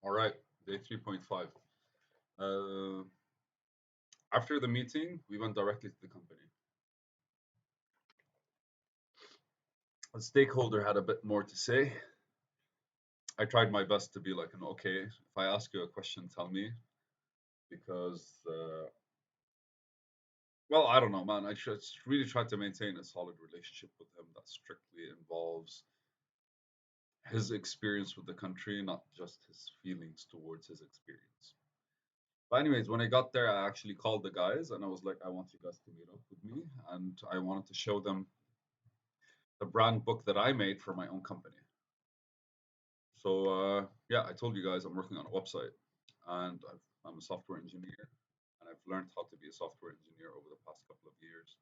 All right, day 3.5. Uh, After the meeting, we went directly to the company. The stakeholder had a bit more to say. I tried my best to be like, okay, if I ask you a question, tell me. Because, well, I don't know, man. I just really tried to maintain a solid relationship with him that strictly involves his experience with the country, not just his feelings towards his experience. But anyways, when I got there, I actually called the guys and I was like, I want you guys to meet up with me, and I wanted to show them the brand book that I made for my own company. So yeah, I told you guys I'm working on a website, and I'm a software engineer, and I've learned how to be a software engineer over the past couple of years.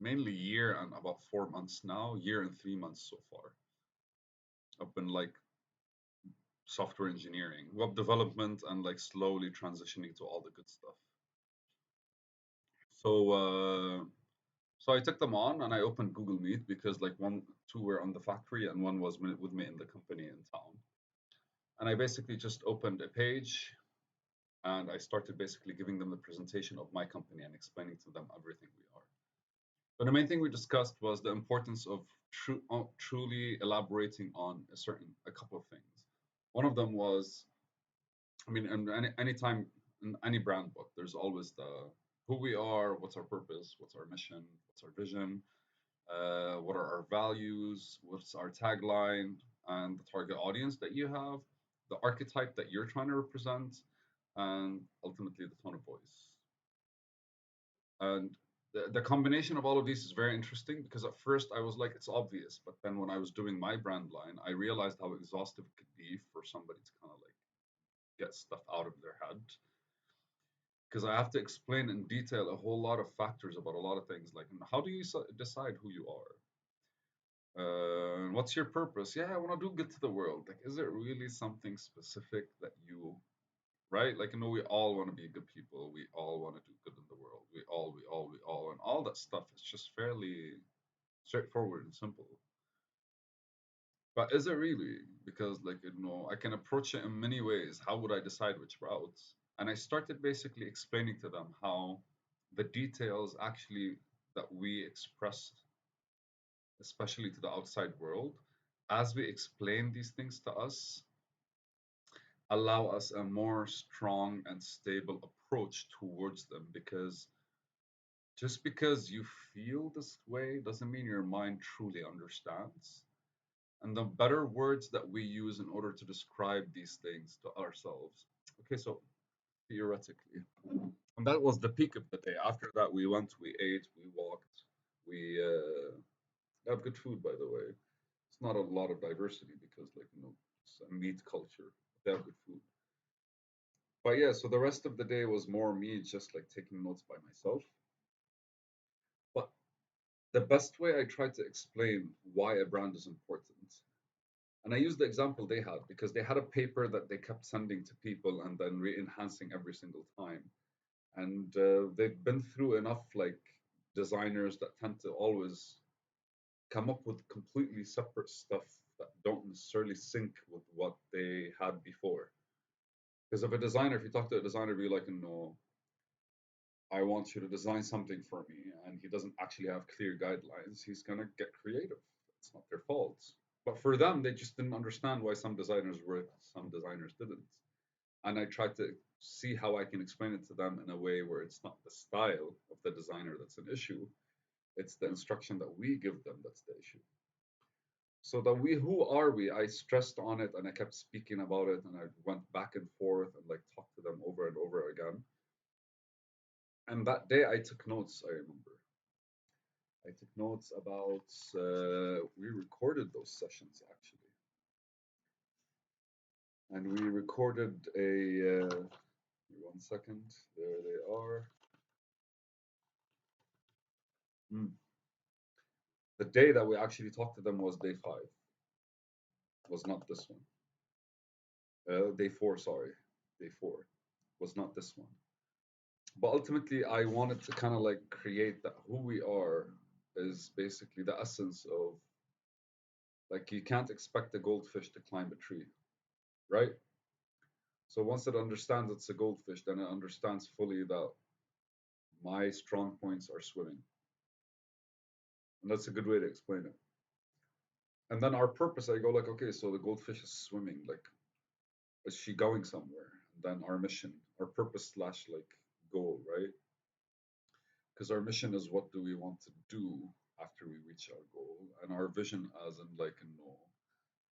Mainly year and about 4 months now, year and 3 months so far. I've been like software engineering, web development, and like slowly transitioning to all the good stuff. So so I took them on and I opened Google Meet because like two were on the factory and one was with me in the company in town. And I basically just opened a page and I started basically giving them the presentation of my company and explaining to them everything we are. But the main thing we discussed was the importance of truly elaborating on a couple of things. One of them was, I mean, and anytime in any brand book, there's always the who we are, what's our purpose, what's our mission, what's our vision, what are our values, what's our tagline, and the target audience that you have, the archetype that you're trying to represent, and ultimately the tone of voice. And the combination of all of these is very interesting because at first I was like, it's obvious. But then when I was doing my brand line, I realized how exhaustive it could be for somebody to kind of like get stuff out of their head. Because I have to explain in detail a whole lot of factors about a lot of things. Like, how do you decide who you are? What's your purpose? Yeah, I want to do good to the world. Like, is it really something specific that you, right? Like, we all want to be good people. We all want to do good in the world. We all, and all that stuff is just fairly straightforward and simple. But is it really? Because, like, I can approach it in many ways. How would I decide which routes? And I started basically explaining to them how the details actually that we express, especially to the outside world, as we explain these things to us, allow us a more strong and stable approach towards them. Because just because you feel this way doesn't mean your mind truly understands. And the better words that we use in order to describe these things to ourselves. Okay, so theoretically, and that was the peak of the day. After that, we went, we ate, we walked, we have good food, by the way. It's not a lot of diversity because, like, it's a meat culture. They have good food. But yeah, so the rest of the day was more me just like taking notes by myself. But the best way I tried to explain why a brand is important, and I used the example they had because they had a paper that they kept sending to people and then re-enhancing every single time. And they've been through enough like designers that tend to always come up with completely separate stuff that don't necessarily sync with what they had before. Because if you talk to a designer, be like, no, I want you to design something for me, and he doesn't actually have clear guidelines, he's gonna get creative. It's not their fault. But for them, they just didn't understand why some designers worked, some designers didn't. And I tried to see how I can explain it to them in a way where it's not the style of the designer that's an issue, it's the instruction that we give them that's the issue. So that who are we? I stressed on it and I kept speaking about it and I went back and forth and like talked to them over and over again. And that day I took notes, I remember. I took notes about, we recorded those sessions actually. And we recorded one second, there they are. Mm. The day that we actually talked to them was day 5, was not this one. Day 4, sorry. Day 4 was not this one. But ultimately, I wanted to kind of like create that who we are is basically the essence of, like, you can't expect a goldfish to climb a tree, right? So once it understands it's a goldfish, then it understands fully that my strong points are swimming. And that's a good way to explain it. And then our purpose, I go like, okay, so the goldfish is swimming. Like, is she going somewhere? And then our mission, our purpose slash like goal, right? Because our mission is what do we want to do after we reach our goal, and our vision, as in like,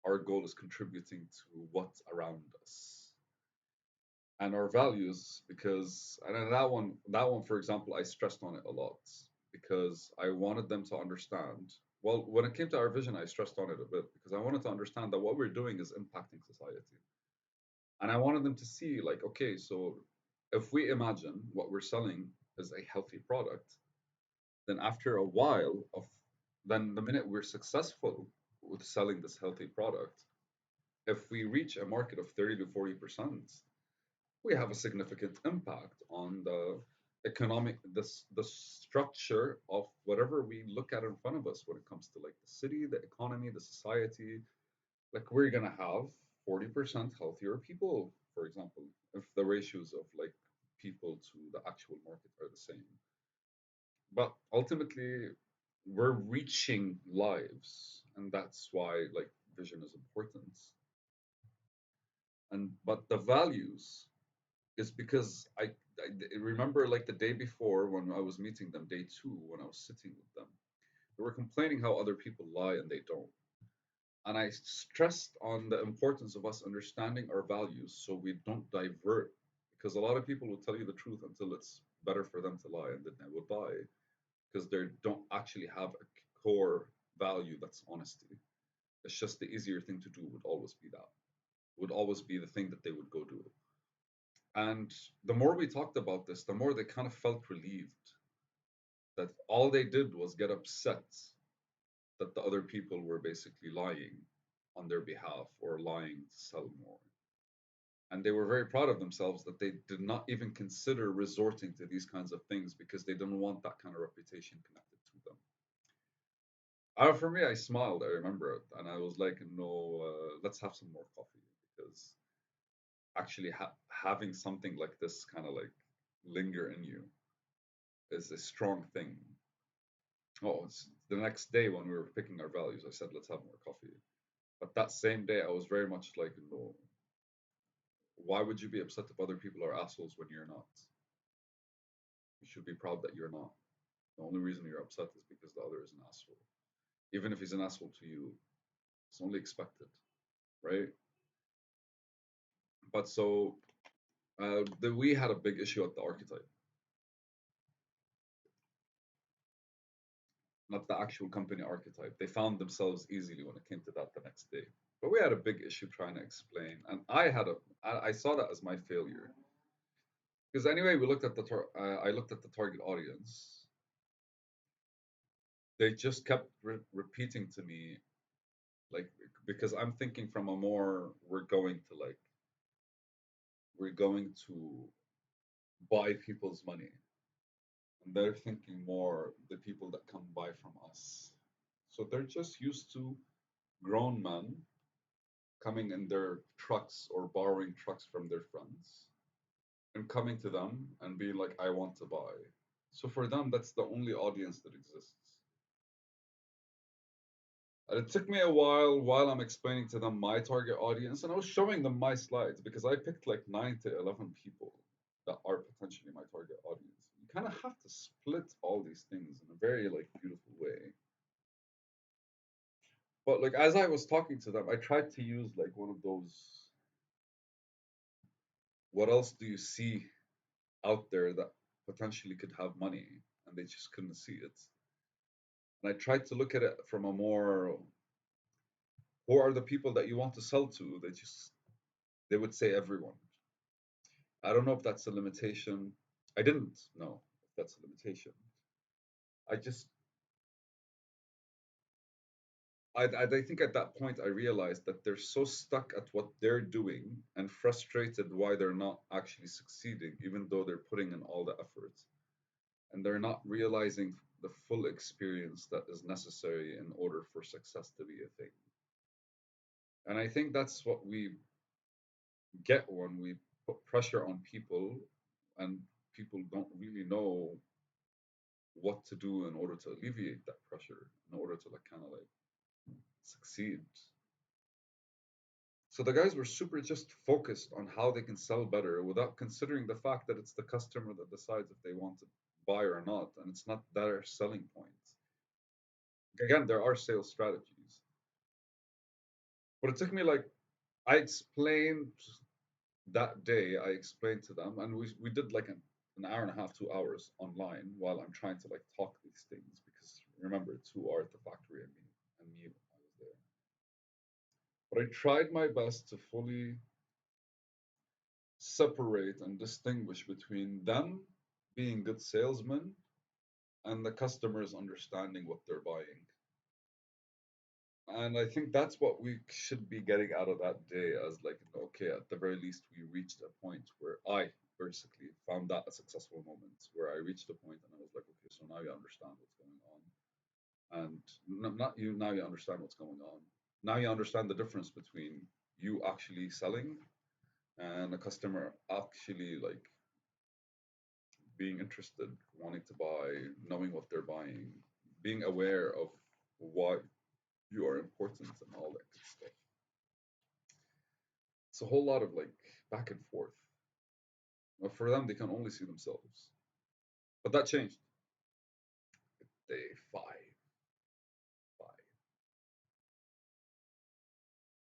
our goal is contributing to what's around us, and our values. Because and then that one for example, I stressed on it a lot because I wanted them to understand. Well, when it came to our vision, I stressed on it a bit because I wanted to understand that what we're doing is impacting society. And I wanted them to see, like, okay, so if we imagine what we're selling is a healthy product, then after a while of then the minute we're successful with selling this healthy product, if we reach a market of 30 to 40%, we have a significant impact on the economic the structure of whatever we look at in front of us when it comes to like the city, the economy, the society. Like we're gonna have 40% healthier people, for example, if the ratios of like people to the actual market are the same. But ultimately, we're reaching lives, and that's why like vision is important. And but the values is because I remember like the day before when I was meeting them, day two, when I was sitting with them, they were complaining how other people lie and they don't. And I stressed on the importance of us understanding our values so we don't divert. Because a lot of people will tell you the truth until it's better for them to lie, and then they will buy because they don't actually have a core value that's honesty. It's just the easier thing to do would always be that, would always be the thing that they would go do. And the more we talked about this, the more they kind of felt relieved that all they did was get upset that the other people were basically lying on their behalf or lying to sell more. And they were very proud of themselves that they did not even consider resorting to these kinds of things because they didn't want that kind of reputation connected to them. For me, I smiled. I remember it, and I was like, "No, let's have some more coffee," because actually having something like this kind of like linger in you is a strong thing. Oh, it's the next day when we were picking our values, I said, "Let's have more coffee." But that same day, I was very much like, "No, why would you be upset if other people are assholes when you're not? You should be proud that you're not. The only reason you're upset is because the other is an asshole. Even if he's an asshole to you, it's only expected, right?" But so we had a big issue at the archetype, not the actual company archetype. They found themselves easily when it came to that the next day. But we had a big issue trying to explain, and I saw that as my failure because anyway, we looked at I looked at the target audience. They just kept repeating to me like because I'm thinking from a more we're going to buy people's money, and they're thinking more the people that come buy from us. So they're just used to grown men coming in their trucks or borrowing trucks from their friends and coming to them and being like, I want to buy. So for them, that's the only audience that exists. And it took me a while I'm explaining to them my target audience, and I was showing them my slides because I picked like 9 to 11 people that are potentially my target audience. You kind of have to split all these things in a very like beautiful way. But like as I was talking to them, I tried to use like one of those. What else do you see out there that potentially could have money, and they just couldn't see it? And I tried to look at it from a more, who are the people that you want to sell to? They would say everyone. I don't know if that's a limitation. I didn't know if that's a limitation. I just I think at that point I realized that they're so stuck at what they're doing and frustrated why they're not actually succeeding, even though they're putting in all the effort. And they're not realizing the full experience that is necessary in order for success to be a thing. And I think that's what we get when we put pressure on people and people don't really know what to do in order to alleviate that pressure, in order to like kind of like succeed. So the guys were super just focused on how they can sell better without considering the fact that it's the customer that decides if they want to buy or not, and it's not their selling points. Again, there are sales strategies, but it took me like I explained that day. I explained to them, and we did like an hour and a half, 2 hours online while I'm trying to like talk these things because remember, two are at the factory and me, I was there. But I tried my best to fully separate and distinguish between them being good salesmen and the customers understanding what they're buying. And I think that's what we should be getting out of that day as like, okay, at the very least, we reached a point where I basically found that a successful moment where I reached a point and I was like, okay, so now you understand what's going on. And not you, now you understand what's going on. Now you understand the difference between you actually selling and a customer actually like being interested, wanting to buy, knowing what they're buying, being aware of why you are important and all that good stuff. It's a whole lot of like back and forth. But for them, they can only see themselves. But that changed day 5.